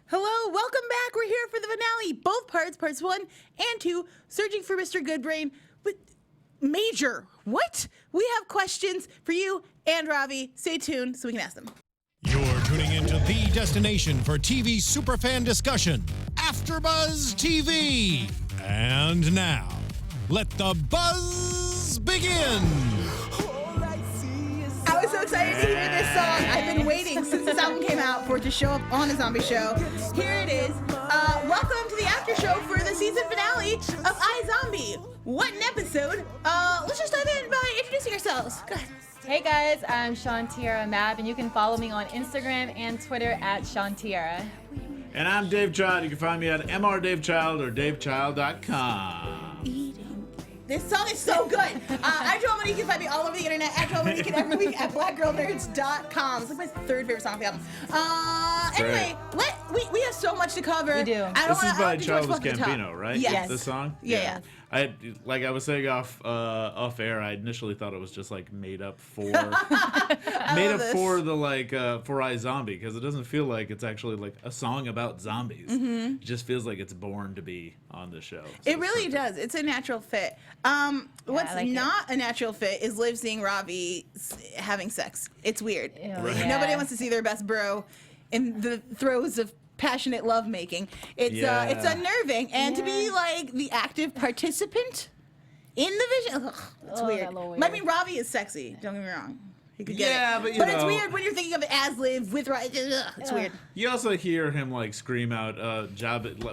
Hello, welcome back. We're here for the finale. Both parts 1 and 2, searching for Mr. Goodbrain. But Major, what? We have questions for you and Ravi. Stay tuned so we can ask them. You're tuning into the destination for TV superfan discussion, AFTERBUZZ TV. And now, let the buzz begin. I was so excited to hear this song. I've been waiting since this album came out for it to show up on a zombie show. Here it is. Welcome to the after show for the season finale of iZombie. What an episode. Let's just dive in by introducing ourselves. Go ahead. Hey guys, I'm Shawnteairra Mapp, and you can follow me on Instagram and Twitter at Shawnteairra. And I'm Dave Child. You can find me at mrdavechild or davechild.com. This song is so good. I'm Joelle Monique. You can find me all over the internet at Joelle Monique and every week at blackgirlnerds.com. It's like my third favorite song off the album. Anyway, we have so much to cover. We do. This is by Childish Gambino, right? Yes. This song? Yeah. I was saying off air, I initially thought it was just like made up for for iZombie, because it doesn't feel like it's actually like a song about zombies. It just feels like it's born to be on the show. So it really does. It's a natural fit. What's not a natural fit is Liv seeing Ravi having sex. It's weird. Right. Yeah. Nobody wants to see their best bro in the throes of passionate lovemaking. It's unnerving, and to be like the active participant in the vision, it's weird. I mean, Ravi is sexy. Don't get me wrong. He could get it. but it's weird when you're thinking of it as Liv with Ravi. It's weird. You also hear him like scream out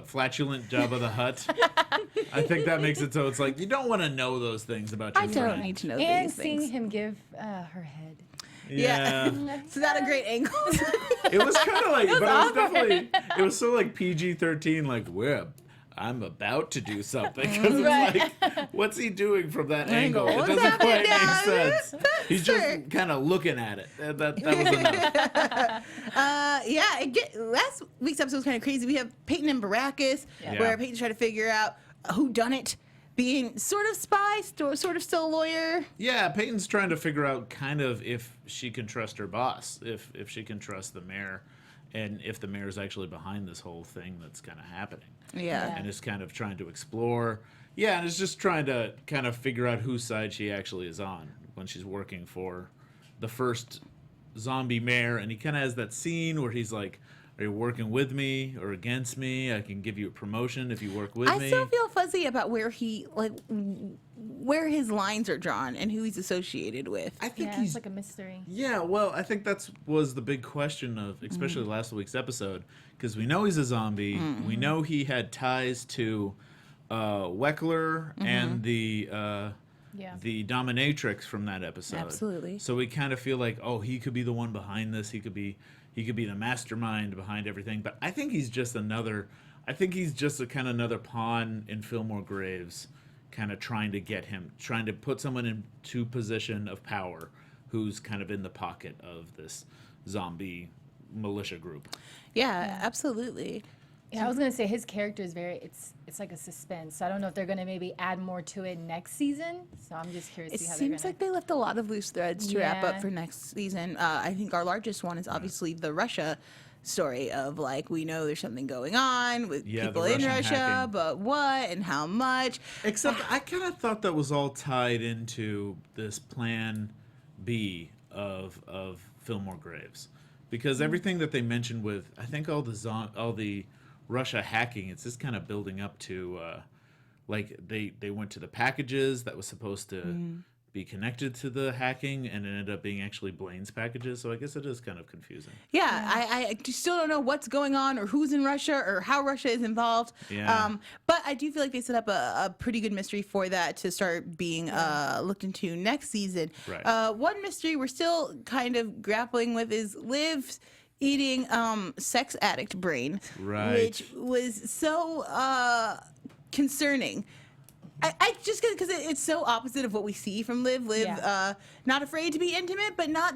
flatulent Jabba the Hutt. I think that makes it so it's like you don't want to know those things about your I friend. don't need to know And these seeing things. him give her head. Yeah. So that a great angle. It was kind of like, but it was definitely, it was so like PG-13, like, I'm about to do something. Because it's like, what's he doing from that angle? It doesn't quite make sense. He's just kind of looking at it. That was enough. Last week's episode was kind of crazy. We have Payton and Baracus, where Payton's trying to figure out who done it, being sort of spy, sort of still a lawyer. Yeah, Peyton's trying to figure out kind of if she can trust her boss, if she can trust the mayor, and if the mayor is actually behind this whole thing that's kind of happening. Yeah. And is kind of trying to explore. Yeah, and is just trying to kind of figure out whose side she actually is on when she's working for the first zombie mayor. And he kind of has that scene where he's like, are you working with me or against me? I can give you a promotion if you work with me. I still feel fuzzy about where his lines are drawn and who he's associated with. I think It's like a mystery. Yeah, well, I think was the big question of especially last week's episode, because we know he's a zombie. We know he had ties to Weckler and the dominatrix from that episode. Absolutely. So we kind of feel like, he could be the one behind this. He could be the mastermind behind everything. But I think he's just another pawn in Fillmore Graves, kind of trying to put someone into position of power who's kind of in the pocket of this zombie militia group. Yeah, absolutely. Yeah, I was gonna say his character is it's like a suspense. So I don't know if they're gonna maybe add more to it next season. So I'm just curious to see how they're gonna. It seems like they left a lot of loose threads to wrap up for next season. I think our largest one is obviously the Russia story of like, we know there's something going on with people in Russia, hacking. but what and how much. Except I kind of thought that was all tied into this plan B of Fillmore Graves, because everything that they mentioned with, I think all the Russia hacking, it's just kind of building up to like they went to the packages that was supposed to be connected to the hacking, and it ended up being actually Blaine's packages. So I guess it is kind of confusing. Yeah, I still don't know what's going on or who's in Russia or how Russia is involved. Yeah. But I do feel like they set up a pretty good mystery for that to start being looked into next season. Right. One mystery we're still kind of grappling with is Liv's eating sex addict brain, which was so concerning. I just because it's so opposite of what we see from Liv. Not afraid to be intimate, but not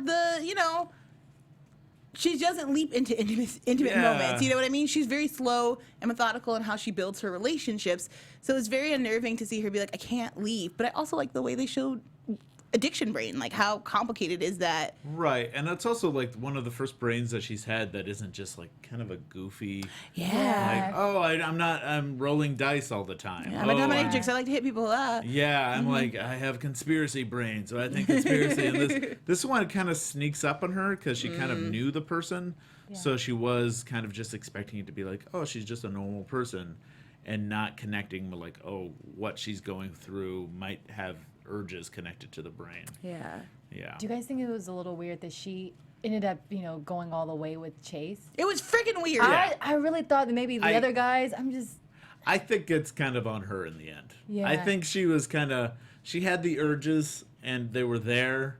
she doesn't leap into intimate moments. You know what I mean? She's very slow and methodical in how she builds her relationships. So it's very unnerving to see her be like, I can't leave. But I also like the way they showed addiction brain. Like, how complicated is that? Right, and that's also like one of the first brains that she's had that isn't just like kind of a goofy. Yeah. Like, oh, I'm rolling dice all the time. I'm a dominatrix. I like to hit people. Yeah, I'm like, I have conspiracy brain, so I think conspiracy. And this one kind of sneaks up on her because she kind of knew the person, so she was kind of just expecting it to be like, oh, she's just a normal person, and not connecting with like, oh, what she's going through might have urges connected to the brain. Yeah. Yeah. Do you guys think it was a little weird that she ended up, going all the way with Chase? It was freaking weird. I really thought that maybe the other guys, I think it's kind of on her in the end. Yeah. I think she was she had the urges and they were there,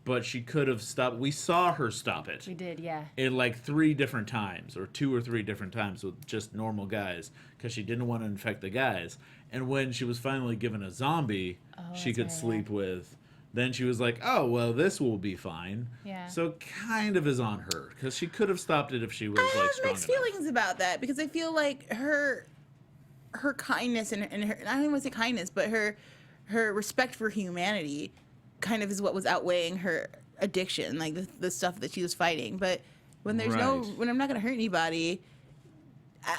but she could have stopped. We saw her stop it. We did, yeah. In like 3 different times, or 2 or 3 different times with just normal guys, because she didn't want to infect the guys. And when she was finally given a zombie she could sleep with, then she was like, oh, well, this will be fine. Yeah. So kind of is on her, because she could have stopped it if she was I like have strong mixed enough. feelings about that, because I feel like her kindness and her, I don't even want to say kindness, but her respect for humanity kind of is what was outweighing her addiction, like the stuff that she was fighting. But when there's when I'm not going to hurt anybody,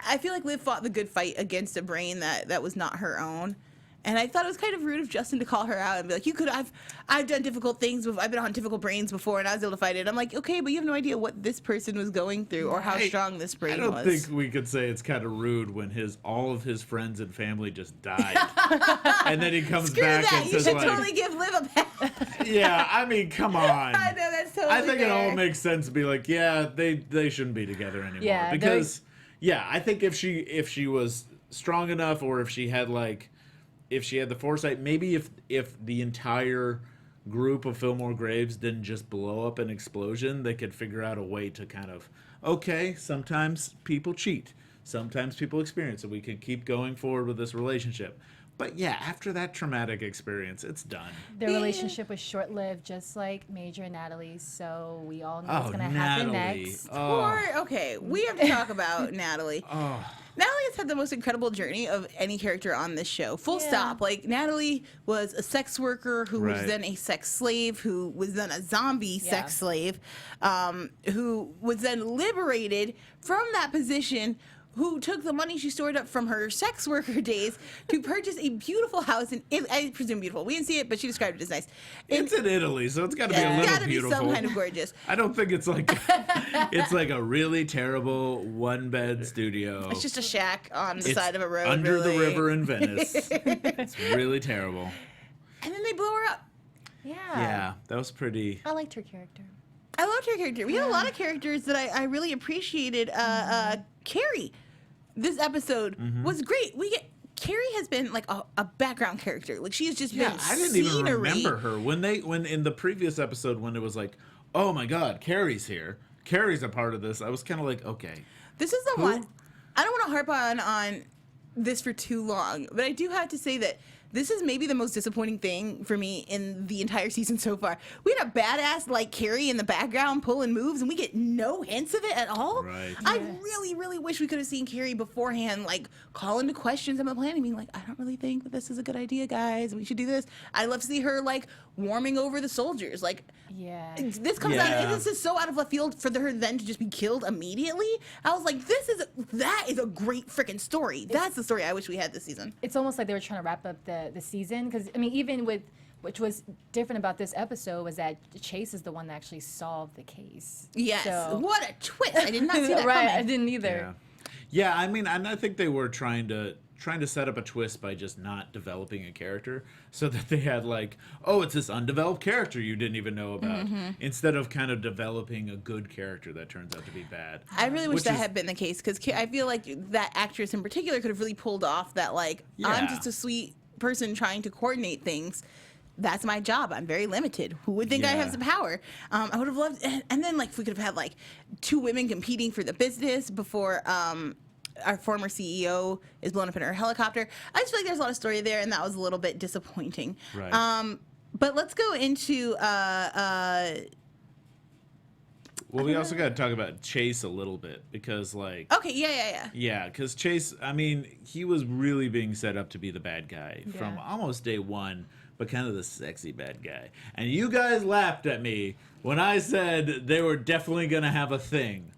I feel like Liv fought the good fight against a brain that was not her own. And I thought it was kind of rude of Justin to call her out and be like, I've done difficult things, I've been on difficult brains before, and I was able to fight it. I'm like, okay, but you have no idea what this person was going through or how strong this brain was. I don't think we could say it's kind of rude when all of his friends and family just died. And then he comes back and says, you should totally give Liv a pass. Yeah, I mean, come on. I know, that's totally I think fair. it all makes sense to be like, yeah, they shouldn't be together anymore. Yeah, because, I think if she was strong enough, or if she had the foresight, maybe if the entire group of Fillmore Graves didn't just blow up in an explosion, they could figure out a way to kind of, okay, sometimes people cheat, sometimes people experience it, we can keep going forward with this relationship. But yeah, after that traumatic experience, it's done. Their relationship was short-lived, just like Major and Natalie's, so we all know what's going to happen next. Okay, we have to talk about Natalie. Natalie has had the most incredible journey of any character on this show. Full stop. Like, Natalie was a sex worker who was then a sex slave, who was then a zombie sex slave, who was then liberated from that position, who took the money she stored up from her sex worker days to purchase a beauuful house in I presume beautiful. We didn't see it, but she described it as nice. It's in Italy, so it's got to be a little gotta beautiful. Be some kind of gorgeous. I don't think it's like it's like a really terrible 1-bed studio. It's just a shack on the side of a road under the river in Venice. It's really terrible. And then they blow her up. Yeah, that was pretty. I liked her character. I loved her character. We had a lot of characters that I really appreciated. Carrie, this episode was great. Carrie has been like a background character. Like, she has just been I didn't even remember her when in the previous episode, when it was like, oh my God, Carrie's here. Carrie's a part of this. I was kind of like, okay. This is the one. I don't want to harp on this for too long, but I do have to say that this is maybe the most disappointing thing for me in the entire season so far. We had a badass like Carrie in the background pulling moves, and we get no hints of it at all. Right. I really, really wish we could have seen Carrie beforehand, like, call into questions on the plan and being like, I don't really think that this is a good idea, guys. We should do this. I'd love to see her, like, warming over the soldiers. Like, this comes out, this is so out of left field for her then to just be killed immediately. I was like, that is a great freaking story. That's the story I wish we had this season. It's almost like they were trying to wrap up the season, because I mean, even with, which was different about this episode, was that Chase is the one that actually solved the case. Yes. So, what a twist! I did not see that right, coming. I didn't either. Yeah, I mean, and I think they were trying to set up a twist by just not developing a character, so that they had like, oh, it's this undeveloped character you didn't even know about, instead of kind of developing a good character that turns out to be bad. I really wish that had been the case, because I feel like that actress in particular could have really pulled off that, like, I'm just a sweet person trying to coordinate things. That's my job. I'm very limited. Who would think I have some power? I would have loved, and then, like, if we could have had like 2 women competing for the business before our former CEO is blown up in her helicopter. I just feel like there's a lot of story there, and that was a little bit disappointing. Right. But let's go into well, we also got to talk about Chase a little bit, because, like... Okay, yeah, because Chase, I mean, he was really being set up to be the bad guy from almost day one, but kind of the sexy bad guy. And you guys laughed at me when I said they were definitely going to have a thing.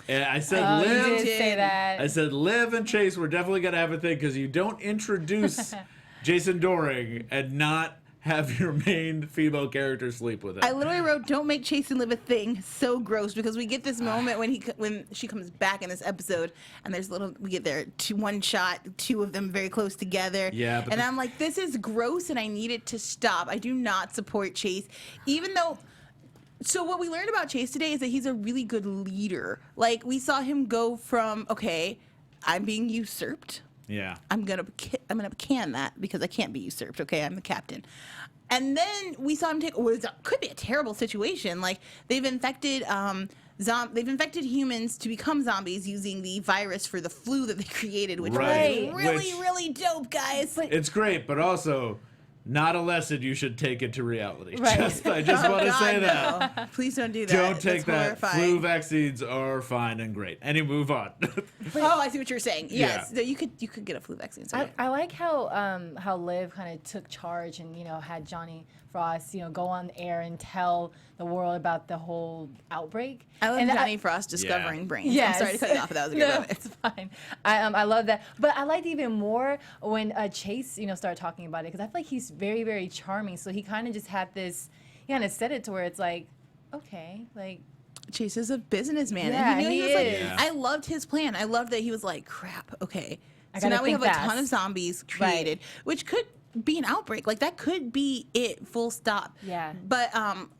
And I said You Liv. did say that. I said Liv and Chase were definitely going to have a thing because you don't introduce Jason Dohring and not have your main female character sleep with him. I literally wrote, "Don't make Chase and Liv a thing." So gross, because we get this moment when she comes back in this episode, and we get there one shot, two of them very close together. Yeah, and I'm like, this is gross, and I need it to stop. I do not support Chase, even though. So what we learned about Chase today is that he's a really good leader. Like, we saw him go from, okay, I'm being usurped. Yeah. I'm gonna can that because I can't be usurped. Okay, I'm the captain. And then we saw him take could be a terrible situation. Like, they've infected humans to become zombies using the virus for the flu that they created, which Right. was really dope, guys. But It's great, but also not a lesson you should take into reality. Right. I just want to say that. no. Please don't do that. Don't take That's that. horrifying. Flu vaccines are fine and great. Move on. Oh, I see what you're saying. Yes, Yeah. no, you could get a flu vaccine. It's okay. I like how Liv kind of took charge and had Johnny Frost go on air and tell the world about the whole outbreak. I love And Johnny Frost discovering brains. Yes. I'm sorry to cut you off, but that was a good No, moment. it's fine. I love that. But I liked even more when Chase, started talking about it, because I feel like he's very, very charming. So he kind of just had this, he kind of said it to where it's like, okay, like. Chase is a businessman. Yeah, and he he was like, is. Yeah. I loved his plan. I loved that he was like, crap, okay. I So gotta now we have think a ton fast. of zombies created, which could be an outbreak. Like, that could be it, full stop. Yeah. But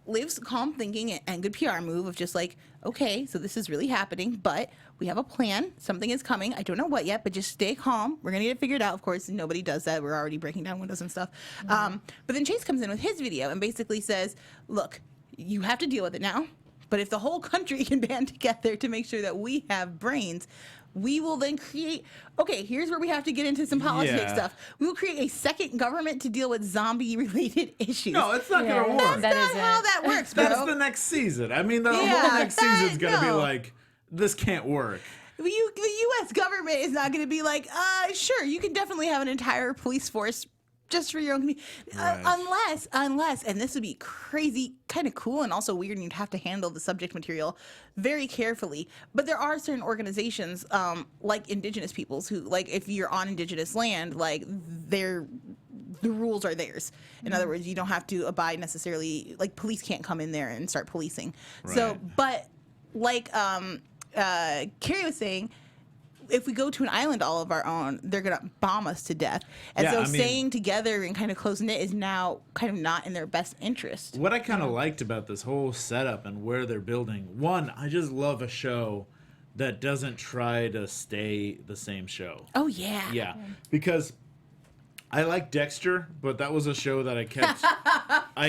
Liv's calm thinking and good PR move of just like, okay, so this is really happening, but we have a plan. Something is coming. I don't know what yet, but just stay calm. We're going to get it figured out. Of course, nobody does that. We're already breaking down windows and stuff. But then Chase comes in with his video and basically says, look, you have to deal with it now. But if the whole country can band together to make sure that we have brains, we will then create, okay, here's where we have to get into some politics Yeah. stuff. We will create a second government to deal with zombie-related issues. No, it's not Yeah. going to work. That That's isn't. not how that works, bro. That's the next season. I mean, the whole Yeah, next season's going to be no. like, this can't work. The U.S. government is not going to be like, sure, you can definitely have an entire police force just for your own community. Right. Unless, and this would be crazy, kind of cool and also weird, and you'd have to handle the subject material very carefully. But there are certain organizations, like indigenous peoples, who, like, if you're on indigenous land, like, the rules are theirs. In other words, you don't have to abide necessarily, like, police can't come in there and start policing. So, Right. but like Carrie was saying, if we go to an island all of our own, they're going to bomb us to death. And Yeah, so I mean- staying together and kind of close-knit is now kind of not in their best interest. What I kind of liked about this whole setup and where they're building, one, I just love a show that doesn't try to stay the same show. Oh, yeah. Yeah, because I like Dexter, but that was a show that I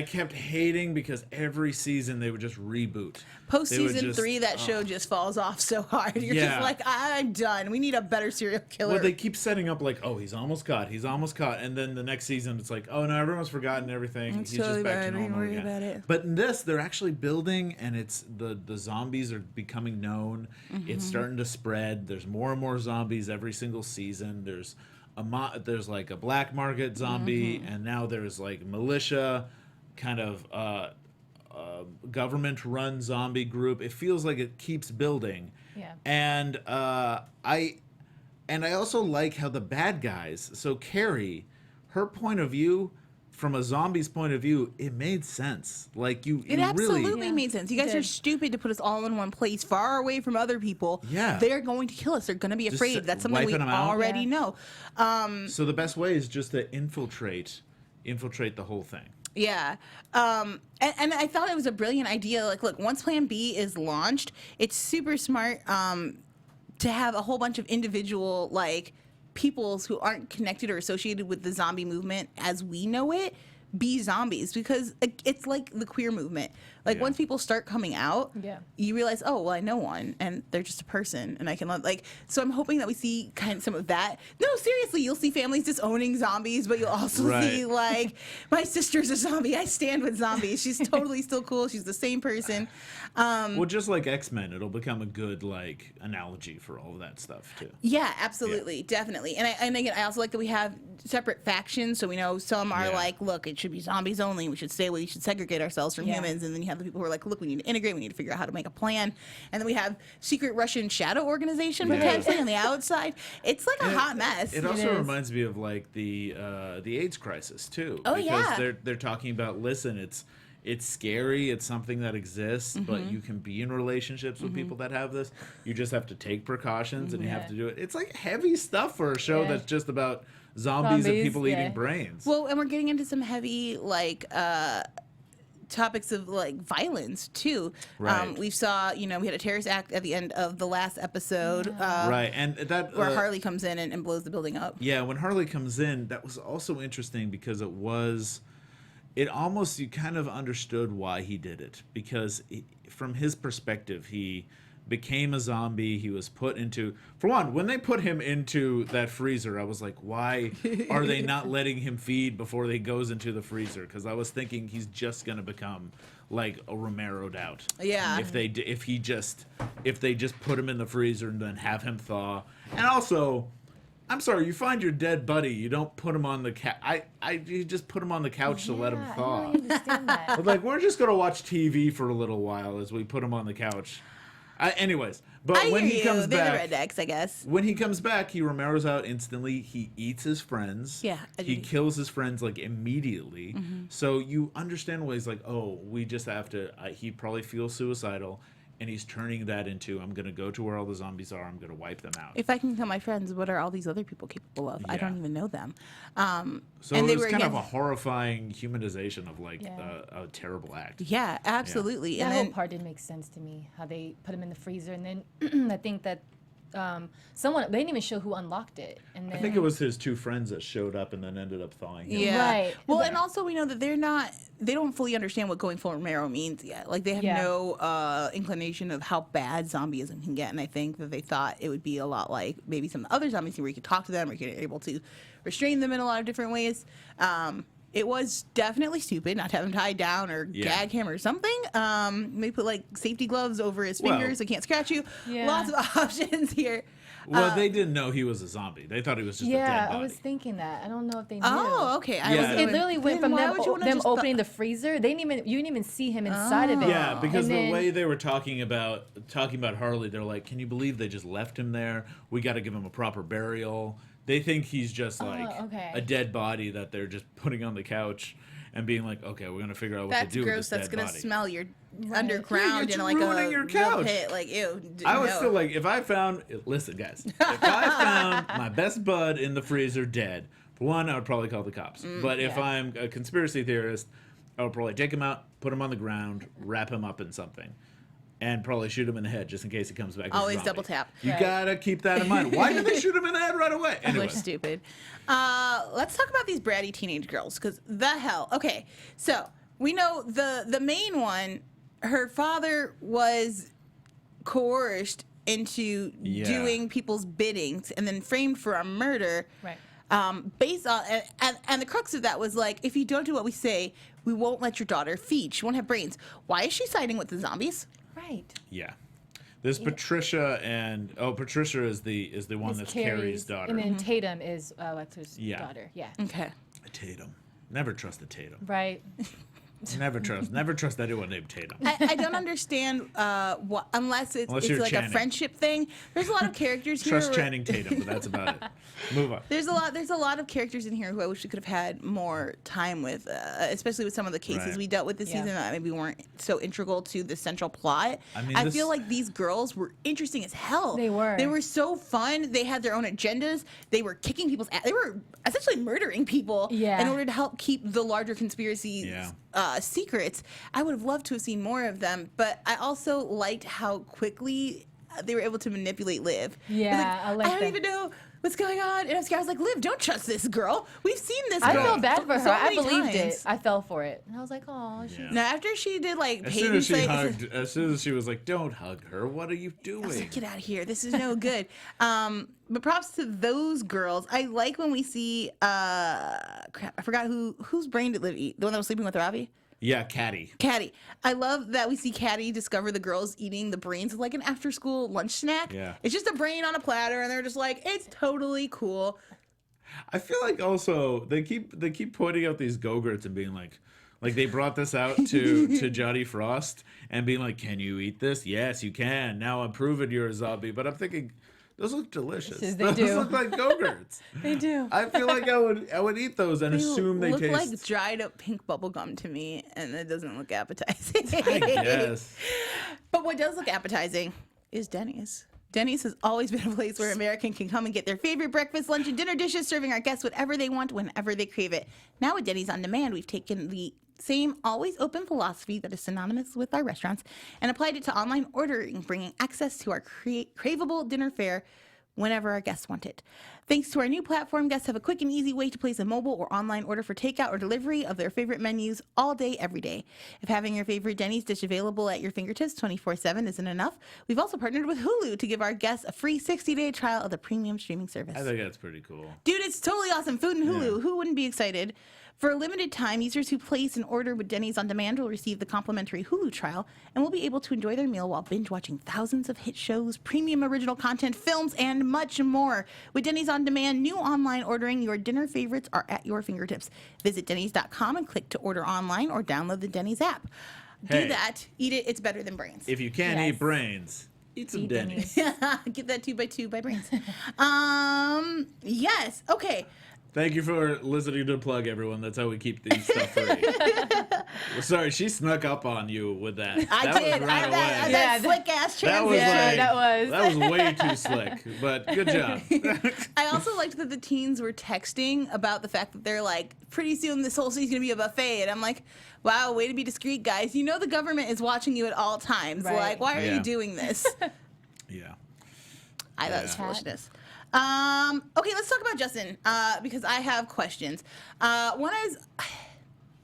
kept hating because every season they would just reboot. Post They would season just- 3, that show just falls off so hard. You're Yeah. just like, I'm done. We need a better serial killer. Well, they keep setting up like, oh, he's almost caught, and then the next season it's like, oh no, everyone's forgotten everything. It's He's totally just back to fine. Don't normal worry again. about it. But in this, they're actually building, and it's the zombies are becoming known. Mm-hmm. It's starting to spread. There's more and more zombies every single season. There's like a black market zombie, Mm-hmm. and now there's like militia, kind of government-run zombie group. It feels like it keeps building. Yeah. And I also like how the bad guys. So Carrie, her point of view, from a zombie's point of view, it made sense. Like you It absolutely really. Yeah. made sense. You guys It are did. stupid to put us all in one place, far away from other people. Yeah. They're going to kill us. They're going to be Just afraid. That's something we wiping 'em out? already Yeah. know. So the best way is just to infiltrate the whole thing. Yeah. And I thought it was a brilliant idea. Like, look, once Plan B is launched, it's super smart to have a whole bunch of individual, like, peoples who aren't connected or associated with the zombie movement as we know it be zombies, because it's like the queer movement. Like Yeah. once people start coming out, Yeah. you realize, oh, well, I know one, and they're just a person, and I can like. So I'm hoping that we see kind of some of that. No, seriously, you'll see families disowning zombies, but you'll also Right. see like my sister's a zombie. I stand with zombies. She's totally still cool. She's the same person. Well, just like X-Men, it'll become a good like analogy for all of that stuff too. Yeah, absolutely, definitely. And again, I also like that we have separate factions, so we know some are Yeah. like, look, it should be zombies only. We should stay away. We should segregate ourselves from Yeah. humans. And then you have the people who are like, look, we need to integrate. We need to figure out how to make a plan. And then we have secret Russian shadow organization potentially on the outside. It's like a hot mess. It also is. reminds me of like the AIDS crisis too. Oh, because yeah. they're talking about, listen, it's scary, it's something that exists, but you can be in relationships with people that have this. You just have to take precautions and you have Yeah. to do it. It's like heavy stuff for a show Yeah. that's just about zombies and Zombies, people yeah. eating brains. Well, and we're getting into some heavy like topics of like violence too. Right. We saw, we had a terrorist act at the end of the last episode. Right, and that Where Harley comes in and blows the building up. Yeah, when Harley comes in, that was also interesting because it almost, you kind of understood why he did it, because from his perspective, he became a zombie. He was put into, for one, when they put him into that freezer, I was like, why are they not letting him feed before he goes into the freezer? Because I was thinking he's just gonna become like a Romero'd out. Yeah. If they just put him in the freezer and then have him thaw. And also, I'm sorry, you find your dead buddy, you don't put him on the couch. You just put him on the couch to let him Yeah, thaw. I don't really understand that. But like, we're just gonna watch TV for a little while as we put him on the couch. Anyways, but when he comes They're back, the rednecks, I guess. when he comes back, he Romero's out instantly. He eats his friends. Yeah, He kills his friends like immediately. So you understand why he's like, oh, we just have to. He probably feels suicidal, and he's turning that into, I'm gonna go to where all the zombies are. I'm gonna wipe them out. If I can kill my friends, what are all these other people capable of? I Yeah. don't even know them. So and it they was were kind of again- a horrifying humanization of like Yeah. a terrible act. Yeah, absolutely. That And whole then part didn't make sense to me. How they put him in the freezer, and then I think that they didn't even show who unlocked it. And then I think it was his two friends that showed up and then ended up thawing him. yeah. Right. Well, and also we know that they don't fully understand what going full Romero means yet. Like they have Yeah. no inclination of how bad zombieism can get. And I think that they thought it would be a lot like maybe some of the other zombies where you could talk to them or you're able to restrain them in a lot of different ways. It was definitely stupid not to have him tied down or Yeah. gag him or something. Maybe put like safety gloves over his Well- fingers so he can't scratch you. Yeah. Lots of options here. Well, they didn't know he was a zombie. They thought he was just a dead yeah, body. I was thinking that. I don't know if they knew. Oh, okay. Yeah. It literally went Then from why them, would you wanna them just opening the freezer. You didn't even see him inside of it. Yeah, because And the then- way they were talking about Harley, they're like, "Can you believe they just left him there? We got to give him a proper burial." They think he's just like okay. a dead body that they're just putting on the couch and being like, "Okay, we're gonna figure out what That's to do gross. with this That's dead gonna body." smell your Right. underground Yeah, in you're like ruining a your real couch. pit. Like ew. I was no. still like, if I found, listen, guys, if I found my best bud in the freezer dead, for one, I would probably call the cops. But if yeah. I'm a conspiracy theorist, I would probably take him out, put him on the ground, wrap him up in something, and probably shoot him in the head just in case he comes back. as a Always zombie. double tap. You Right. gotta keep that in mind. Why did they shoot him in the head right away? We're Anyway, stupid. Let's talk about these bratty teenage girls, because the hell. Okay, so we know the main one, her father was coerced into Yeah. doing people's biddings and then framed for a murder. Right. Based on and the crux of that was like, if you don't do what we say, we won't let your daughter feed. She won't have brains. Why is she siding with the zombies? Right. yeah. There's Patricia and Patricia is the one It's that's Carrie's daughter. And then Tatum is Alexa's Yeah. daughter. Yeah. Okay. Tatum. Never trust a Tatum. Right. Never trust anyone named Tatum. I don't understand what unless Unless it's you're like Channing. a friendship thing. There's a lot of characters here. Trust where- Channing Tatum, but that's about it. Move on. There's a lot of characters in here who I wish we could have had more time with, especially with some of the cases Right. we dealt with this Yeah. season that maybe weren't so integral to the central plot. I mean, I this- feel like these girls were interesting as hell. They were. They were so fun. They had their own agendas. They were kicking people's ass. They were essentially murdering people Yeah. in order to help keep the larger conspiracy Yeah. secrets. I would have loved to have seen more of them, but I also liked how quickly they were able to manipulate Liv. Yeah, I like I don't that. even know what's going on. And I was like, Liv, don't trust this girl. We've seen this girl. I feel bad for her. so I many believed times. it. I fell for it. And I was like, oh, she's... Yeah. Now, after she did like As soon Payton as she say, hugged, as soon as she was like, "Don't hug her. What are you I was doing?" like, get out of here. This is no good. But props to those girls. I like when we see crap, I forgot whose brain did Liv eat? The one that was sleeping with Ravi? Yeah, Caddy. Caddy. I love that we see Caddy discover the girls eating the brains of like an after school lunch snack. Yeah. It's just a brain on a platter and they're just like, it's totally cool. I feel like also they keep pointing out these Go-Gurts and being like they brought this out to Johnny Frost and being like, "Can you eat this? Yes, you can. Now I'm proving you're a zombie." But I'm thinking, those look delicious. Yes, they those do. look like Go-Gurts. They do. I feel like I would eat those and assume they look taste. like dried up pink bubble gum to me, and it doesn't look appetizing. Yes. But what does look appetizing is Denny's. Denny's has always been a place where American can come and get their favorite breakfast, lunch, and dinner dishes, serving our guests whatever they want, whenever they crave it. Now with Denny's On Demand, we've taken the same always open philosophy that is synonymous with our restaurants and applied it to online ordering, bringing access to our craveable dinner fare whenever our guests want it. Thanks to our new platform, guests have a quick and easy way to place a mobile or online order for takeout or delivery of their favorite menus all day, every day. If having your favorite Denny's dish available at your fingertips 24/7 isn't enough, we've also partnered with Hulu to give our guests a free 60-day trial of the premium streaming service. I think that's pretty cool. Dude, it's totally awesome. Food and Hulu. Yeah. Who wouldn't be excited? For a limited time, users who place an order with Denny's On Demand will receive the complimentary Hulu trial and will be able to enjoy their meal while binge watching thousands of hit shows, premium original content, films, and much more. With Denny's On Demand, new online ordering, your dinner favorites are at your fingertips. Visit Denny's.com and click to order online or download the Denny's app. Hey. Do that. Eat it. It's better than brains. If you can't Yes. eat brains, eat some Eat Denny's. Get that 2x2 by brains. Yes. Okay. Thank you for listening to the plug, everyone. That's how we keep these stuff free. Well, sorry, she snuck up on you with that. I That did. was right away. That Yeah, slick ass That was transition. like, that was. way too slick, but good job. I also liked that the teens were texting about the fact that they're like, pretty soon this whole city's gonna be a buffet, and I'm like, wow, way to be discreet, guys. You know the government is watching you at all times. Right. Like, why are Yeah. you doing this? Yeah. I thought it was Yeah. foolishness. Okay, let's talk about Justin because I have questions. One is,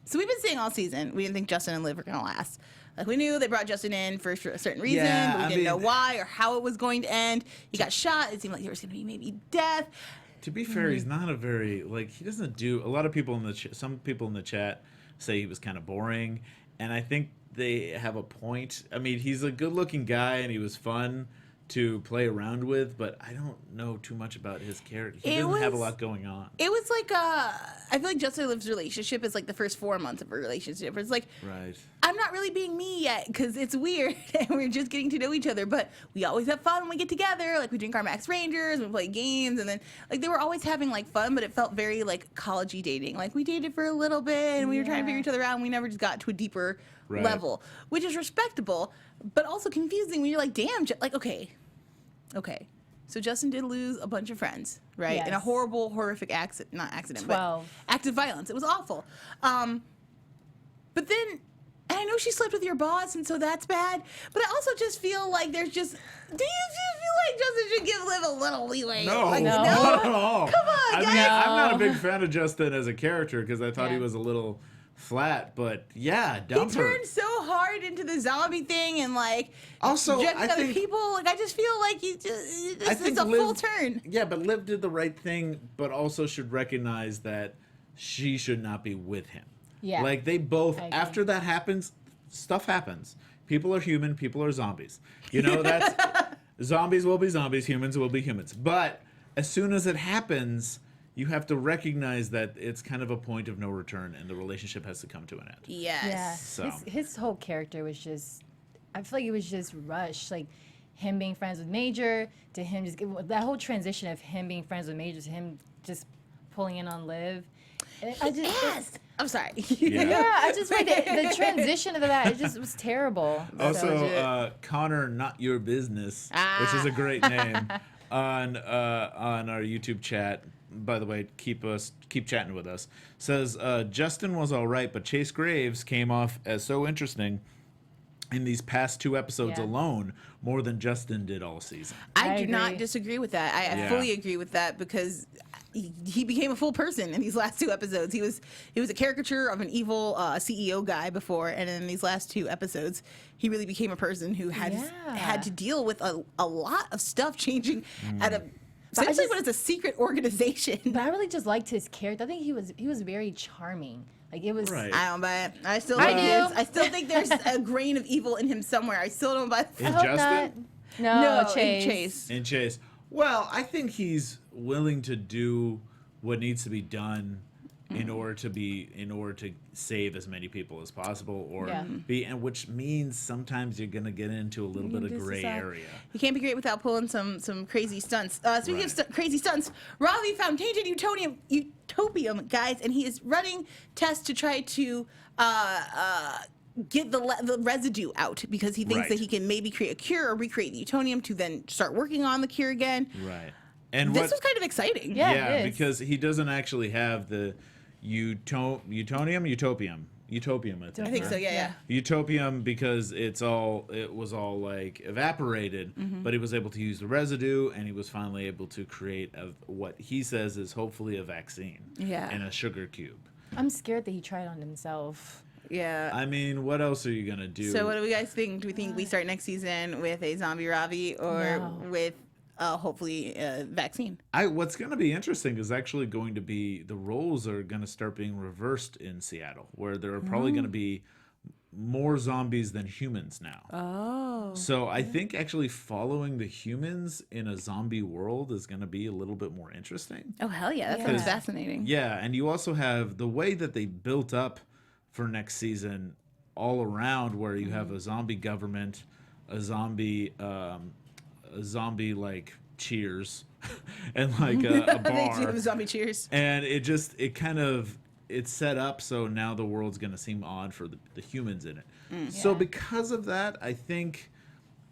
so we've been saying all season we didn't think Justin and Liv were gonna last. Like we knew they brought Justin in for a certain reason, Yeah, but we I didn't know mean- why or how it was going to end. He got shot. It seemed like there was gonna be maybe death. To be fair, he's not a very he doesn't do a lot of people in the some people in the chat say he was kind of boring, and I think they have a point. I mean, he's a good-looking guy and he was fun to play around with, but I don't know too much about his character. He doesn't have a lot going on. It was like I feel like Justin and Liv's relationship is like the first 4 months of a relationship. It's like Right. I'm not really being me yet because it's weird and we're just getting to know each other. But we always have fun when we get together. Like we drink our Max Rangers, we play games, and then like they were always having like fun, but it felt very like collegey dating. Like we dated for a little bit and we were trying to figure each other out, and we never just got to a deeper level, which is respectable, but also confusing when you're like, damn, like okay. So Justin did lose a bunch of friends, right? In a Yes. horrible, horrific not accident, 12. but act of violence. It was awful. But then, and I know she slept with your boss, and so that's bad. But I also just feel like do you just feel like Justin should give Liv a little leeway? No, Like, No. not at all. Come on, I mean, guys. I'm not a big fan of Justin as a character because I thought he Yeah. was a little flat, but yeah, He dump her. turned so hard into the zombie thing and like Also, judging I other think- people. Like I just feel like it's a full turn. Yeah, but Liv did the right thing, but also should recognize that she should not be with him. Yeah. Like they both, I agree. after that happens, stuff happens. People are human, people are zombies. You know, that's zombies will be zombies, humans will be humans. But as soon as it happens, you have to recognize that it's kind of a point of no return and the relationship has to come to an end. Yes. Yeah, So. his whole character was just, I feel like it was just rushed. Like him being friends with Major, to him just that whole transition of him being friends with Major to him just pulling in on Liv. And I just, Yes. I'm sorry. yeah, I just like the transition of that. It just was terrible. Also, Connor, not your business, which is a great name on our YouTube chat. By the way, keep chatting with us. Says Justin was all right, but Chase Graves came off as so interesting in these past 2 episodes alone more than Justin did all season. I do agree. not disagree with that. I fully agree with that because he became a full person in these last 2 episodes. He was a caricature of an evil CEO guy before, and in these last 2 episodes, he really became a person who had to deal with a lot of stuff changing at a essentially what is a secret organization. But I really just liked his character. I think he was very charming. Like it was. Right. I don't buy it. I still think there's a grain of evil in him somewhere. I still don't buy it. In Justin? No, Chase. In Chase. Well, I think he's willing to do what needs to be done in order to save as many people as possible, or and which means sometimes you're gonna get into a little bit of gray area. You can't be great without pulling some crazy stunts. Speaking of crazy stunts, Ravi found tainted utopium, guys, and he is running tests to try to get the residue out because he thinks that he can maybe create a cure or recreate the utonium to then start working on the cure again. Right. And this was kind of exciting. Yeah, because he doesn't actually have the utopium, I think. So. Yeah. Utopium, because it was all like evaporated, but he was able to use the residue, and he was finally able to create what he says is hopefully a vaccine. Yeah. And a sugar cube. I'm scared that he tried on himself. Yeah. I mean, what else are you gonna do? So what do we guys think? Do we think we start next season with a zombie Ravi or with hopefully a vaccine? What's going to be interesting is actually going to be the roles are going to start being reversed in Seattle, where there are probably going to be more zombies than humans now. Oh. So I think actually following the humans in a zombie world is going to be a little bit more interesting. Oh, hell yeah. That sounds fascinating. Yeah, and you also have the way that they built up for next season all around, where you have a zombie government, a zombie like Cheers, and like a bar. Zombie Cheers. And it's set up so now the world's gonna seem odd for the humans in it. So because of that, I think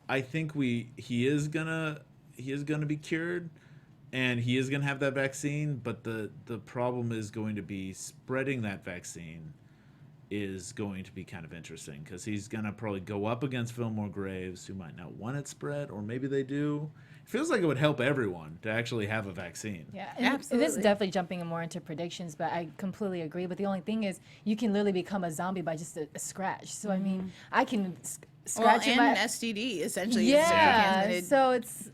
he is gonna be cured, and he is gonna have that vaccine. But the problem is going to be spreading that vaccine is going to be kind of interesting, because he's going to probably go up against Fillmore Graves, who might not want it spread, or maybe they do. It feels like it would help everyone to actually have a vaccine. Yeah, absolutely. This is definitely jumping more into predictions, but I completely agree. But the only thing is, you can literally become a zombie by just a scratch. So I mean, I can scratch it by an STD essentially. Yeah, so it's.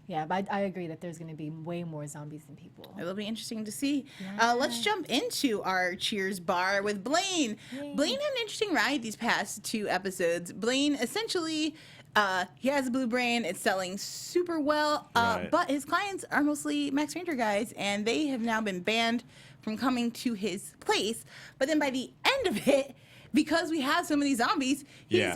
Yeah, but I agree that there's going to be way more zombies than people. It'll be interesting to see. Let's jump into our Cheers bar with Blaine. Yay. Blaine had an interesting ride these past 2 episodes. Blaine essentially, he has a blue brain. It's selling super well, but his clients are mostly Max Ranger guys, and they have now been banned from coming to his place. But then by the end of it, because we have so many zombies, he's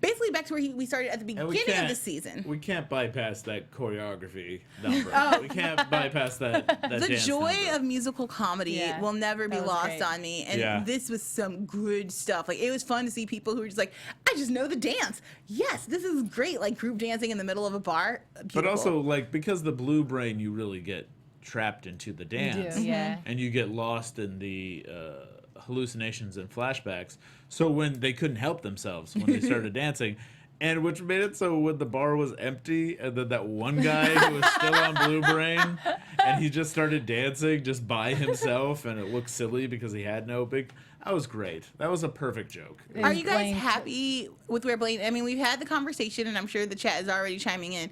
basically back to where we started at the beginning of the season. We can't bypass that choreography number. We can't bypass that the dance joy number. of musical comedy will never be lost on me. And this was some good stuff. Like, it was fun to see people who were just like, I just know the dance. Yes, this is great. Like group dancing in the middle of a bar. Beautiful. But also, like, because the blue brain, you really get trapped into the dance. You do, and you get lost in the hallucinations and flashbacks. So when they couldn't help themselves when they started dancing, and which made it so when the bar was empty, and then that one guy who was still on Blue Brain, and he just started dancing just by himself, and it looked silly because he had no big. That was great. That was a perfect joke. Are you guys happy with where Blaine? I mean, we've had the conversation, and I'm sure the chat is already chiming in.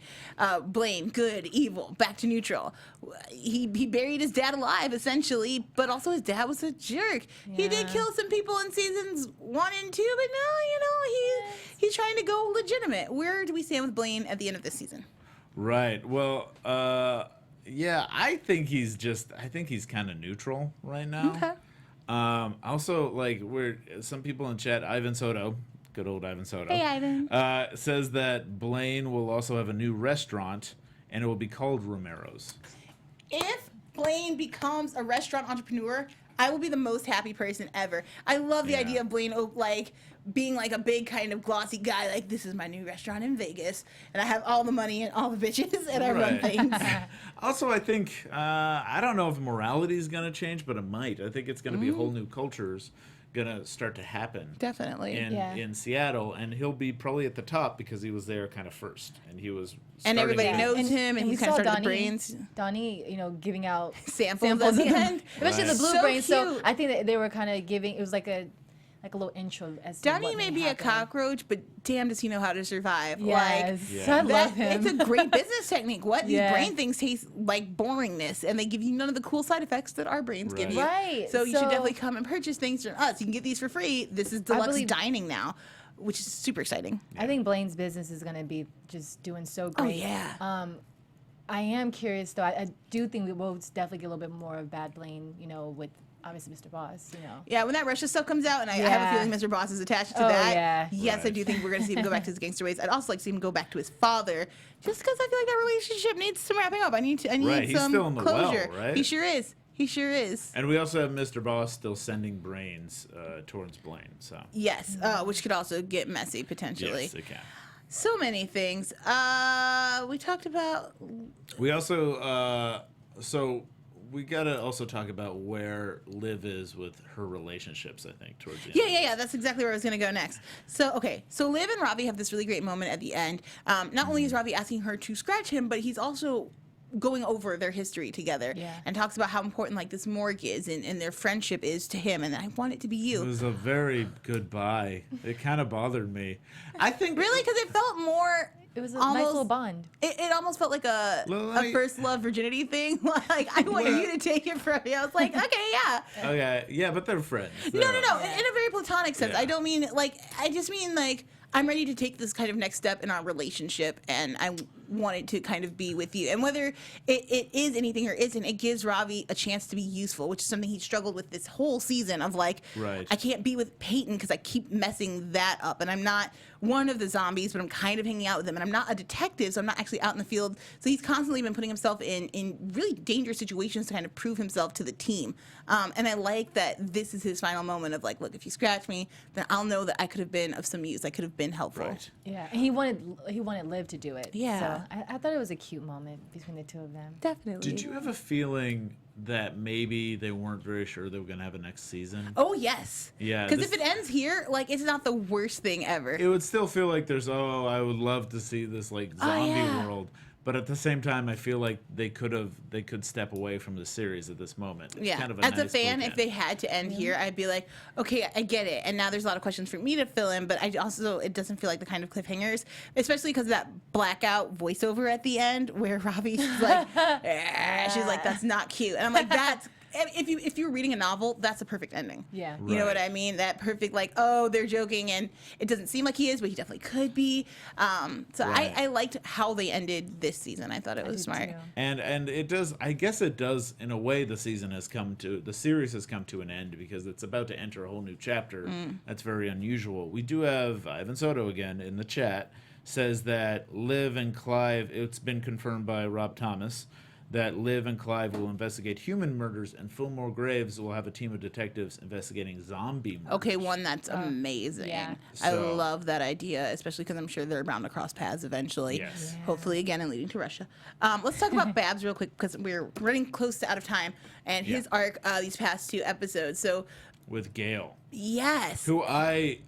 Blaine, good, evil, back to neutral. He buried his dad alive, essentially, but also his dad was a jerk. He did kill some people in seasons 1 and 2, but now he's trying to go legitimate. Where do we stand with Blaine at the end of this season? Right. Well, I think he's kind of neutral right now. Okay. Also, like, some people in chat, Ivan Soto, good old Ivan Soto. Hey, Ivan. Says that Blaine will also have a new restaurant, and it will be called Romero's. If Blaine becomes a restaurant entrepreneur, I will be the most happy person ever. I love the idea of Blaine, like, being like a big kind of glossy guy, like, this is my new restaurant in Vegas, and I have all the money and all the bitches, and I run things. Also, I think, I don't know if morality is going to change, but it might. I think it's going to be a whole new cultures gonna start to happen. Definitely. In Seattle, and he'll be probably at the top because he was there kind of first, and he was. And everybody Yeah. knows him, and we he's kind of saw started the brains. Donnie, giving out Samples at the end. especially the Right. blue So brain. So cute. I think that they were kind of giving. It was like a little intro as to Donnie what may may be a happen. cockroach, but damn, does he know how to survive? Yes, Yeah. I love him. It's a great business technique. What these Yeah. brain things taste like boringness, and they give you none of the cool side effects that our brains give you. Right. So you should So- definitely come and purchase things from us. You can get these for free. This is deluxe believe- dining now, which is super exciting. I think Blaine's business is going to be just doing so great. yeah. I am curious though. I do think we will definitely get a little bit more of Bad Blaine, with obviously Mr. Boss, Yeah, when that Russia stuff comes out, and I have a Yeah. feeling Mr. Boss is attached to Oh, that. yeah. Yes, I Right. do think we're going to see him go back to his gangster ways. I'd also like to see him go back to his father, just because I feel like that relationship needs some wrapping up. I need Right, he's some still in the well, closure. right? He sure is. He sure is. And we also have Mr. Boss still sending brains towards Blaine. So Yes, which could also get messy potentially. yes, it can. So many things. We talked about. We also so we gotta also talk about where Liv is with her relationships. I think towards the end. Yeah. That's exactly where I was going to go next. So, okay. So Liv and Ravi have this really great moment at the end. Not only is Ravi asking her to scratch him, but he's also going over their history together and talks about how important like this morgue is and their friendship is to him. And I want it to be you. It was a very good buy. It kind of bothered me. I think Really? Because it felt more. It was a almost, nice little bond. It almost felt like a first love virginity thing. Like, I want you to take it from me. I was like, okay, yeah. Okay, yeah, but they're friends. No. In a very platonic sense. Yeah. I don't mean, like, I just mean, like, I'm ready to take this kind of next step in our relationship, and I wanted to kind of be with you. And whether it is anything or isn't, it gives Ravi a chance to be useful, which is something he struggled with this whole season of, like, Right. I can't be with Payton because I keep messing that up. And I'm not one of the zombies, but I'm kind of hanging out with them. And I'm not a detective, so I'm not actually out in the field. So he's constantly been putting himself in really dangerous situations to kind of prove himself to the team. And I like that this is his final moment of, like, look, if you scratch me, then I'll know that I could have been of some use. I could have been helpful. Right. Yeah, and he wanted Liv to do it. Yeah. So I thought it was a cute moment between the two of them. Definitely. Did you have a feeling that maybe they weren't very sure they were going to have a next season? Oh, yes. Yeah, Because this- if it ends here, like, it's not the worst thing ever. It would still feel like there's, I would love to see this, like, zombie yeah. world. But at the same time, I feel like they could step away from the series at this moment. It's Yeah. kind of a As a nice fan, bookend. if they had to end here, I'd be like, okay, I get it. And now there's a lot of questions for me to fill in, but it doesn't feel like the kind of cliffhangers, especially because of that blackout voiceover at the end where Ravi's like, she's like, that's not cute. And I'm like, that's. If you're reading a novel, that's a perfect ending. Yeah. You know what Right. I mean? That perfect, like, oh, they're joking, and it doesn't seem like he is, but he definitely could be. So Right. I liked how they ended this season. I thought it was did smart. too. And it does, I guess it does, in a way, the series has come to an end because it's about to enter a whole new chapter. That's very unusual. We do have Ivan Soto again in the chat, says that Liv and Clive, it's been confirmed by Rob Thomas, that Liv and Clive will investigate human murders and Fillmore Graves will have a team of detectives investigating zombie murders. Okay, one that's amazing. yeah. I So- love that idea, especially because I'm sure they're bound to cross paths eventually. Yes. Yeah. Hopefully, again, and leading to Russia. Let's talk about Babs real quick because we're running close to out of time, and his arc these past 2 episodes. So, With Gail, yes. who I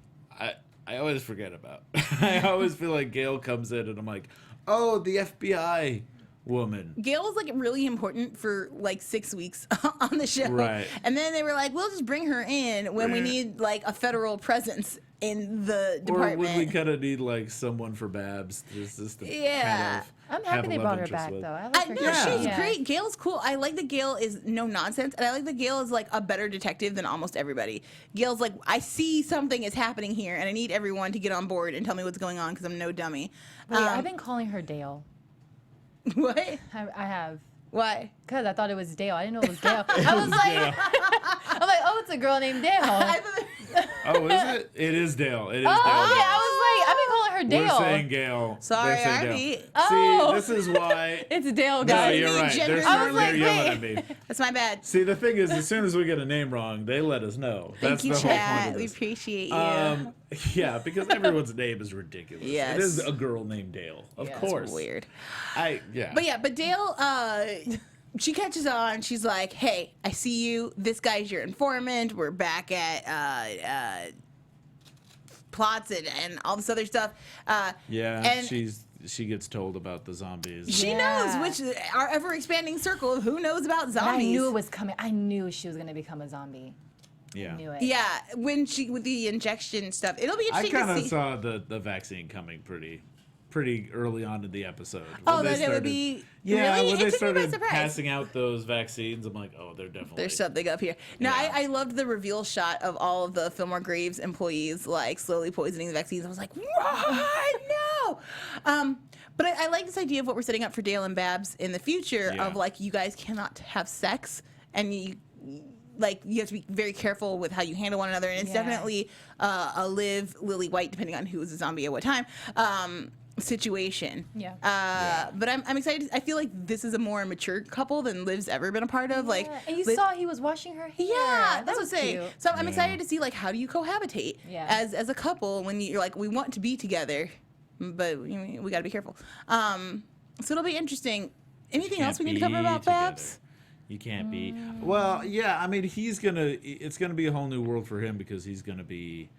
always forget about. I always feel like Gail comes in and I'm like, oh, the FBI woman. Gail was like really important for like 6 weeks on the show. Right. And then they were like, we'll just bring her in when we need like a federal presence in the department. Or would we kind of need like someone for Babs? Just to Yeah. kind of I'm have happy a they love brought her interest back with. though. I I like her. know Yeah. she's great. Gail's cool. I like that Gail is no nonsense, and I like that Gail is like a better detective than almost everybody. Gail's like, I see something is happening here, and I need everyone to get on board and tell me what's going on because I'm no dummy. But yeah, I've been calling her Dale. What? I have. Why? Because I thought it was Dale. I didn't know it was Dale. I was like, Yeah. I'm like, oh, it's a girl named Dale. Oh, is it? It is Dale. It is Oh, Dale. okay. I was like, I've been calling her Dale. We're saying Gail. Sorry, They're saying I Dale. beat. Oh. See, this is why. It's Dale, No, guys. you're right. gender They're, I was they're like, yelling wait. at me. That's my bad. See, the thing is, as soon as we get a name wrong, they let us know. That's Thank you, the whole point chat. of We this. appreciate you. Yeah, because everyone's name is ridiculous. Yes. It is a girl named Dale, of Yeah. course. Weird. Yeah. But Dale, she catches on. She's like, "Hey, I see you. This guy's your informant. We're back at plots and all this other stuff." And she gets told about the zombies. she knows, which our ever expanding circle of who knows about zombies. I knew it was coming. I knew she was gonna become a zombie. Yeah. I knew it. Yeah, when she with the injection stuff, it'll be I interesting kind to of see. saw the vaccine coming pretty early on in the episode. Oh, that it would be really? When It they took me by started surprise. passing out those vaccines, I'm like, oh, they're definitely There's something up here. No, Yeah. I loved the reveal shot of all of the Fillmore Graves employees like slowly poisoning the vaccines. I was like, what? No. But I like this idea of what we're setting up for Dale and Babs in the future Yeah. of like, you guys cannot have sex and you have to be very careful with how you handle one another. And it's definitely a Liv, Lily White, depending on who was a zombie at what time, situation. Yeah. But I'm excited. I feel like this is a more mature couple than Liv's ever been a part of. Like, And you Liv- saw he was washing her hair. yeah, that's what I'm was saying. cute. So I'm excited to see like how do you cohabitate as a couple when you're like we want to be together, but we got to be careful. So it'll be interesting. Anything else we need to cover about Babs? You can't be. Well, yeah. I mean, it's gonna be a whole new world for him because he's gonna be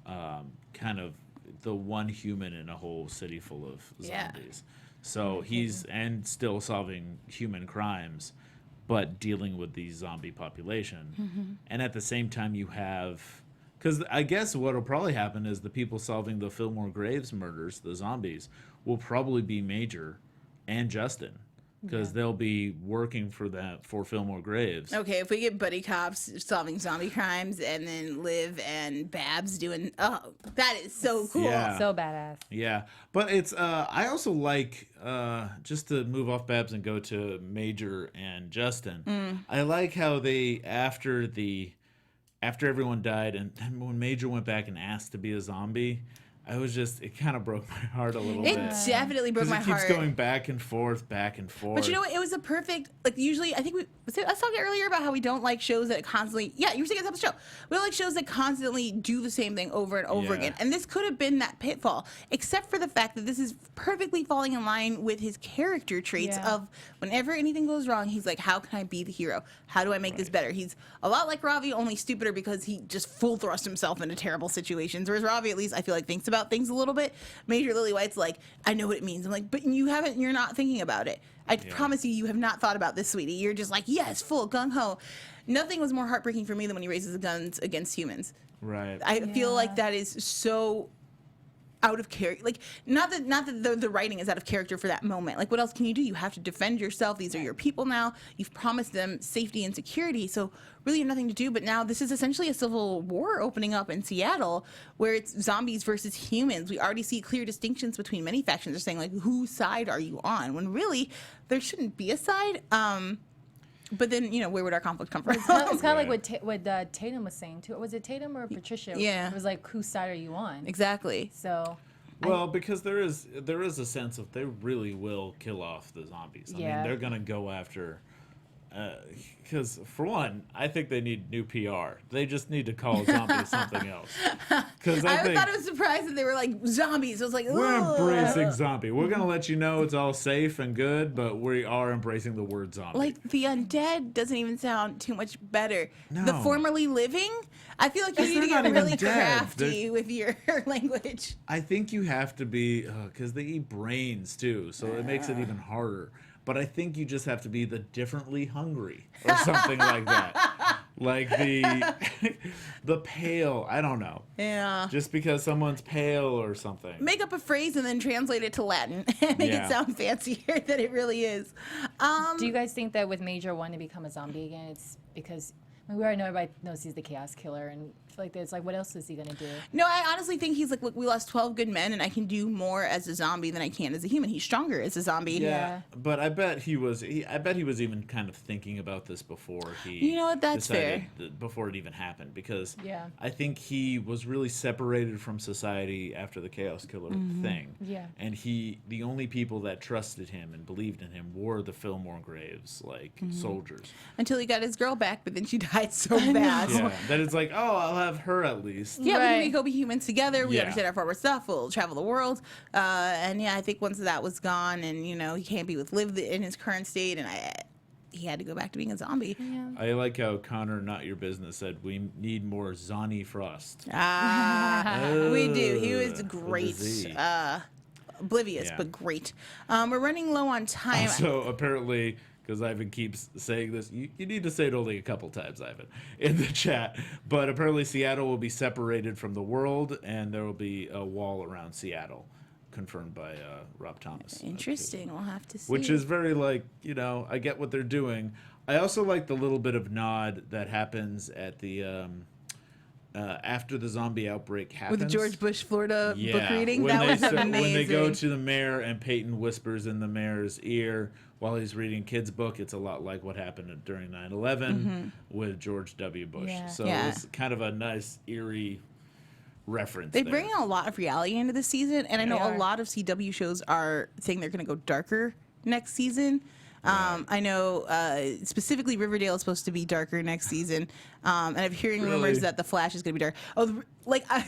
kind of the one human in a whole city full of zombies. So he's still solving human crimes, but dealing with the zombie population. And at the same time, you have, because I guess what'll probably happen is the people solving the Fillmore Graves murders, the zombies, will probably be Major and Justin. Because they'll be working for Fillmore Graves. Okay, if we get buddy cops solving zombie crimes and then Liv and Babs doing, that is so cool. Yeah. So badass. Yeah, but it's I also like just to move off Babs and go to Major and Justin. I like how they after everyone died and when Major went back and asked to be a zombie, it kind of broke my heart a little It bit. definitely broke my Because it keeps heart. going back and forth, back and forth. But you know what? It was a perfect, like, usually, I think I was talking earlier about how we don't like shows that constantly, you were saying it's the show. We don't like shows that constantly do the same thing over and over again. And this could have been that pitfall, except for the fact that this is perfectly falling in line with his character traits of whenever anything goes wrong, he's like, how can I be the hero? How do I make this better? He's a lot like Ravi, only stupider because he just full thrust himself into terrible situations. Whereas Ravi, at least, I feel like thinks about things a little bit. Major Lily White's like, I know what it means. I'm like, but you're not thinking about it. I promise you have not thought about this, sweetie. You're just like, yes, full gung-ho. Nothing was more heartbreaking for me than when he raises the guns against humans. Right. I feel like that is so out of character. Like, not that the writing is out of character for that moment. Like, what else can you do? You have to defend yourself. These are your people now. You've promised them safety and security. So really you have nothing to do. But now this is essentially a civil war opening up in Seattle where it's zombies versus humans. We already see clear distinctions between many factions. They're saying, like, whose side are you on? When really there shouldn't be a side. But then, where would our conflict come from? It's kind of like what Tatum was saying too. Was it Tatum or Patricia? Yeah. It was like, whose side are you on? Exactly. So. Well, because there is a sense of they really will kill off the zombies. I mean, they're gonna go after. Because for one, I think they need new PR. They just need to call zombies something else. Because I thought it was surprised that they were like zombies. I was like, we're ugh. embracing zombie. We're gonna let you know it's all safe and good, but we are embracing the word zombie. Like the undead doesn't even sound too much better. The No. formerly living, I feel like you need to They're get not even really dead. crafty with your language. I think you have to be because they eat brains too, so it makes it even harder. But I think you just have to be the differently hungry or something like that. Like the pale, I don't know. Yeah. Just because someone's pale or something. Make up a phrase and then translate it to Latin and make it sound fancier than it really is. Do you guys think that with Major wanting to become a zombie again, it's because we already know everybody knows he's the chaos killer, and I feel like it's like, what else is he gonna do? No, I honestly think he's like, look, we lost 12 good men, and I can do more as a zombie than I can as a human. He's stronger as a zombie. Yeah. But I bet he was even kind of thinking about this before he. You know what? That's decided fair. Before it even happened, because Yeah. I think he was really separated from society after the Chaos Killer thing. Yeah. And the only people that trusted him and believed in him were the Fillmore Graves, like soldiers. Until he got his girl back, but then she died so bad. Yeah. That it's like, oh, I'll have her at least. Yeah, Right. we go be humans together. We Yeah. understand our forward stuff. We'll travel the world. And I think once that was gone, and he can't be with Liv in his current state, and he had to go back to being a zombie. Yeah. I like how Connor, Not Your Business, said we need more Zonny Frost. We do. He was With great. a Z. Oblivious, Yeah. but great. We're running low on time. So apparently, because Ivan keeps saying this, you need to say it only a couple times, Ivan, in the chat. But apparently Seattle will be separated from the world, and there will be a wall around Seattle, confirmed by Rob Thomas. Interesting. We'll have to see. Which is very I get what they're doing. I also like the little bit of nod that happens at the after the zombie outbreak happens. with the George Bush Florida book reading. When That was amazing. When they go to the mayor and Payton whispers in the mayor's ear while he's reading kid's book, it's a lot like what happened during 9/11 with George W. Bush. Yeah. So Yeah. it's kind of a nice, eerie reference. They there. bring in a lot of reality into this season, and I know They a are. lot of CW shows are saying they're going to go darker next season. I know specifically Riverdale is supposed to be darker next season, and I'm hearing Really? rumors that The Flash is going to be dark.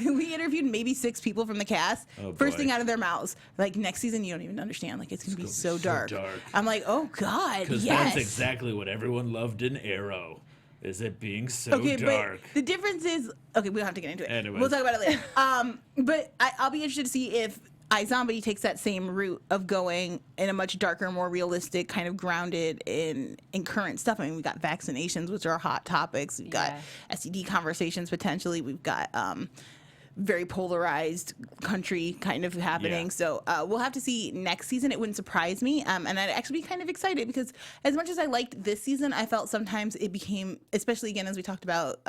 We interviewed maybe 6 people from the cast. Oh, First boy. thing out of their mouths, like next season you don't even understand. Like it's going to be so so dark. dark. I'm like, oh God, Because yes. that's exactly what everyone loved in Arrow, is it being so Okay, dark. but the difference is okay. We don't have to get into it. Anyways. We'll talk about it later. But I'll be interested to see if iZombie takes that same route of going in a much darker, more realistic, kind of grounded in current stuff. I mean, we got vaccinations, which are hot topics. We've got STD conversations potentially. We've got very polarized country kind of happening. Yeah. So we'll have to see next season. It wouldn't surprise me. And I'd actually be kind of excited because as much as I liked this season, I felt sometimes it became, especially again, as we talked about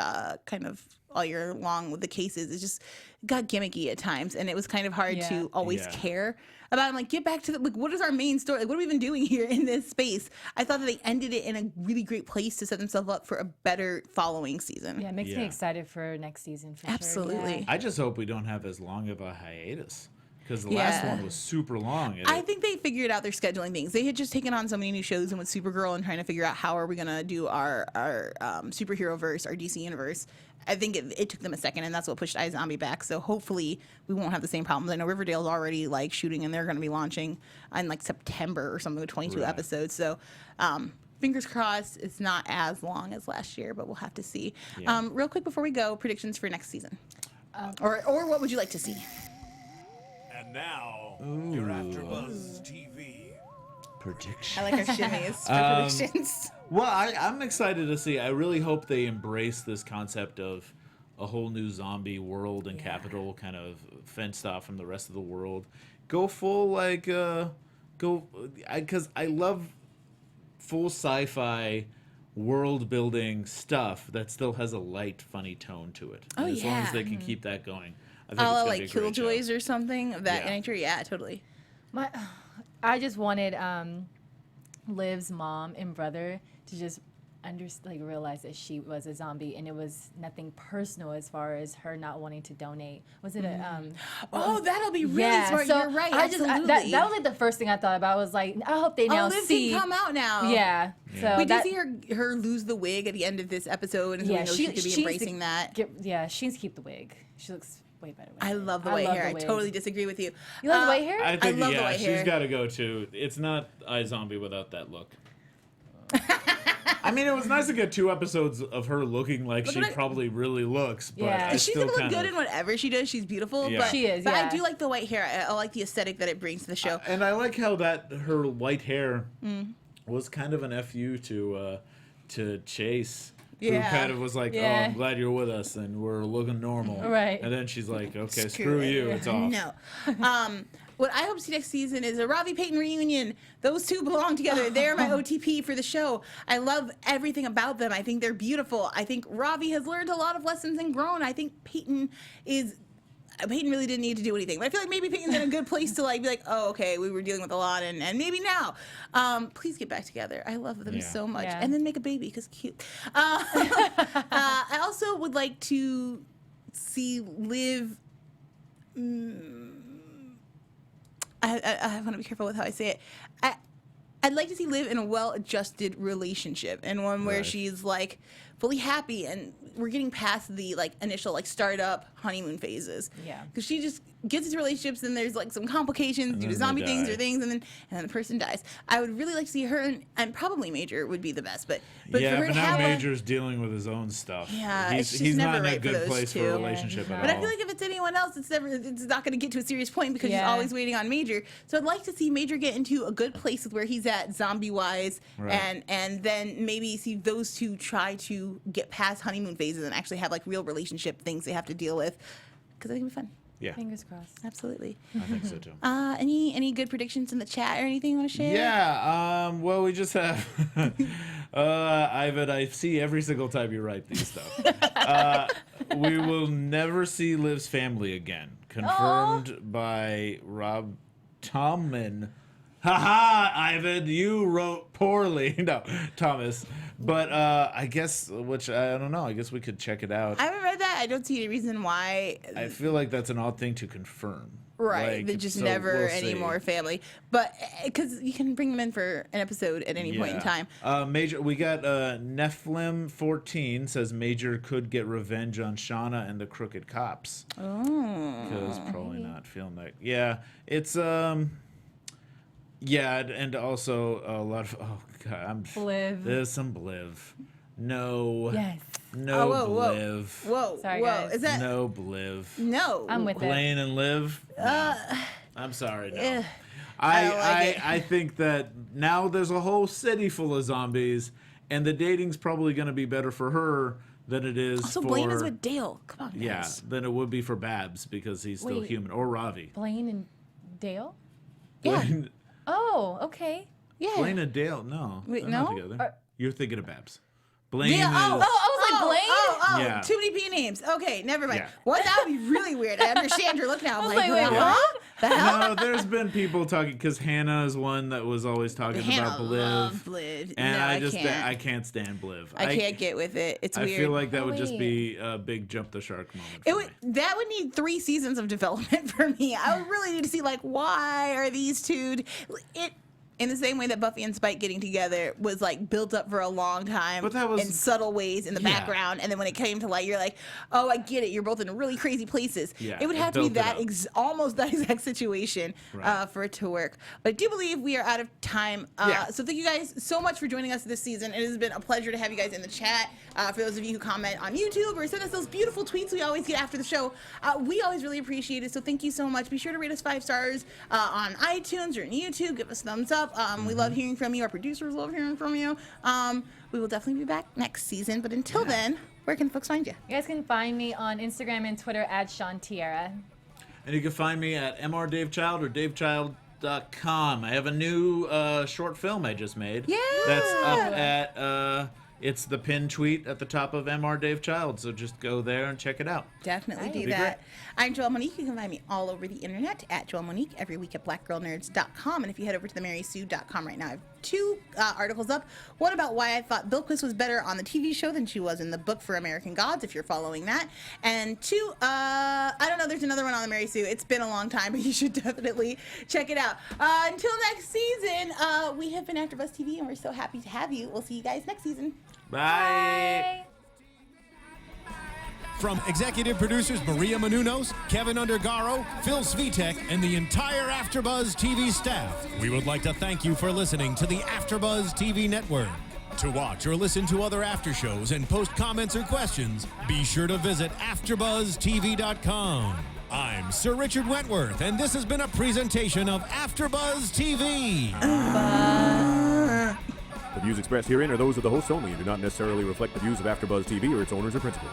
kind of all year long with the cases, it just got gimmicky at times. And it was kind of hard to always Yeah. care about. I'm like, get back to what is our main story? Like, what are we even doing here in this space? I thought that they ended it in a really great place to set themselves up for a better following season. Yeah, it makes Yeah. me excited for next season. For Absolutely. Sure. Yeah. I just hope we don't have as long of a hiatus. Because the Yeah. last one was super long. and I think they figured out their scheduling things. They had just taken on so many new shows, and with Supergirl and trying to figure out how are we gonna do our superhero verse, our DC universe. I think it took them a second, and that's what pushed iZombie back. So hopefully we won't have the same problems. I know Riverdale's already like shooting, and they're going to be launching in like September or something with 22 Right. episodes. So fingers crossed, it's not as long as last year, but we'll have to see. Yeah. Real quick before we go, predictions for next season, or what would you like to see? And now, your AfterBuzz TV. prediction. I like our shimmies for predictions. Well, I'm excited to see. I really hope they embrace this concept of a whole new zombie world and capital kind of fenced off from the rest of the world. Go full because I love full sci-fi world building stuff that still has a light, funny tone to it. Oh, And as long as yeah. they can keep that going, I think A it's la gonna like be a great show. Killjoys or something of that Yeah. nature. Yeah, totally. I just wanted Liv's mom and brother to just realize that she was a zombie, and it was nothing personal as far as her not wanting to donate. Was it a Oh, that'll be really smart. So You're right. I Absolutely. that was like the first thing I thought about. Was like, I hope they now Liv see. can come out now. Yeah. So We did that, see her lose the wig at the end of this episode, and so we know she could be needs to embracing that. she needs to keep the wig. She looks way better. With I it. love the white hair. I wig. totally disagree with you. You like the white hair? I think love the white she's hair. got to go too. It's not iZombie without that look. I mean, it was nice to get 2 episodes of her looking like she probably really looks, but Yeah. I She's still gonna look kind good of. in whatever she does. She's beautiful. Yeah. But, She is, But I yeah. do like the white hair. I like the aesthetic that it brings to the show. And I like how that her white hair Mm. was kind of an fu to Chase. Yeah. Who kind of was like, Yeah. "Oh, I'm glad you're with us, and we're looking normal." Right. And then she's like, "Okay, screw you, it's off." No. What I hope to see next season is a Ravi Payton reunion. Those two belong together. They're my OTP for the show. I love everything about them. I think they're beautiful. I think Ravi has learned a lot of lessons and grown. I think Payton really didn't need to do anything. But I feel like maybe Peyton's in a good place to like be like, oh, okay, we were dealing with a lot, and maybe now. Please get back together. I love them Yeah. so much. Yeah. And then make a baby, because cute. I also would like to see Liv... I want to be careful with how I say it. I'd like to see Liv in a well-adjusted relationship, and one where Right. she's like fully happy, and we're getting past the like initial like startup honeymoon phases. Yeah. Because she just gets into relationships and there's like some complications due to then zombie they things die. or things, and then the person dies. I would really like to see her, and probably Major would be the best, but yeah, for her but to now have Major's dealing with his own stuff. Yeah, he's, it's just he's never not in a right for good those place for two. a relationship Yeah, at But all. I feel like if it's anyone else, it's not going to get to a serious point because she's Yeah. always waiting on Major. So I'd like to see Major get into a good place with where he's at zombie wise, Right. and then maybe see those two try to get past honeymoon phases and actually have like real relationship things they have to deal with, because I think it'd be fun. Yeah, Fingers crossed. Absolutely. I think so too. Any good predictions in the chat or anything you want to share? Yeah, well, we just have Ivan, I see every single time you write these stuff. We will never see Liv's family again. Confirmed by Rob Tomlin. Haha, Ivan, you wrote poorly. No, Thomas. But I guess, which I don't know, I guess we could check it out. I haven't read that. I don't see any reason why. I feel like that's an odd thing to confirm. Right, Like, they just so never we'll any see. more family, but because you can bring them in for an episode at any point in time. Major, we got Nephilim 14 says Major could get revenge on Shauna and the crooked cops. Oh, Because probably not feeling that. Yeah, it's yeah, and also a lot of Bliv. There's some Bliv. No. Yes. No Oh, whoa, Bliv. whoa, Sorry, whoa! guys. Is that No Bliv. no? I'm with it. Blaine and Liv. No. I'm sorry. No. eh, I don't like it. I think that now there's a whole city full of zombies, and the dating's probably going to be better for her than it is Also, for Blaine is with Dale. Come on, yeah, guys. than it would be for Babs because he's still Wait. human, or Ravi. Blaine and Dale? Yeah. Blaine, Oh, okay. Yeah. Blaine and Dale, no, Wait, they're not no? together. You're thinking of Babs. Blaine Yeah. Oh, is. I was like, Blaine? Oh, Yeah. too many P names. Okay, never mind. Yeah. What? That would be really weird. I understand your look now. I'm I was like, like, wait, huh? what? The hell? No, there's been people talking because Hannah is one that was always talking Hannah about loved Bliv, Bliv. and No, I just can't. I can't stand Bliv. I can't get with it. It's I weird. feel like that Oh, would just wait. be a big jump the shark moment. It For would, me. that would need 3 seasons of development for me. I would really need to see like why are these two it in the same way that Buffy and Spike getting together was like built up for a long time, But that was- in subtle ways in the Yeah. background, and then when it came to light, you're like, oh, I get it. You're both in really crazy places. Yeah, it would it have to be built it that up. almost that exact situation Right. for it to work. But I do believe we are out of time. Yeah. So thank you guys so much for joining us this season. It has been a pleasure to have you guys in the chat. For those of you who comment on YouTube or send us those beautiful tweets we always get after the show, we always really appreciate it. So thank you so much. Be sure to rate us 5 stars on iTunes or on YouTube. Give us a thumbs up. We love hearing from you. Our producers love hearing from you. We will definitely be back next season. But until then, where can folks find you? You guys can find me on Instagram and Twitter at Shawnteairra. And you can find me at mrdavechild or davechild.com. I have a new short film I just made. Yeah. That's up at it's the pinned tweet at the top of MR Dave Child, so just go there and check it out. Definitely do Be that. great. I'm Joelle Monique. You can find me all over the internet at Joelle Monique, every week at blackgirlnerds.com. And if you head over to themarysue.com right now, I have 2 articles up. One about why I thought Bilquis was better on the TV show than she was in the book for American Gods, if you're following that. And 2, I don't know, there's another one on the Mary Sue. It's been a long time, but you should definitely check it out. Until next season, we have been AfterBuzz TV, and we're so happy to have you. We'll see you guys next season. Bye. From executive producers Maria Menounos, Kevin Undergaro, Phil Svitek, and the entire AfterBuzz TV staff, we would like to thank you for listening to the AfterBuzz TV network. To watch or listen to other after shows and post comments or questions, be sure to visit AfterBuzzTV.com. I'm Sir Richard Wentworth, and this has been a presentation of AfterBuzz TV. The views expressed herein are those of the hosts only and do not necessarily reflect the views of AfterBuzz TV or its owners or principals.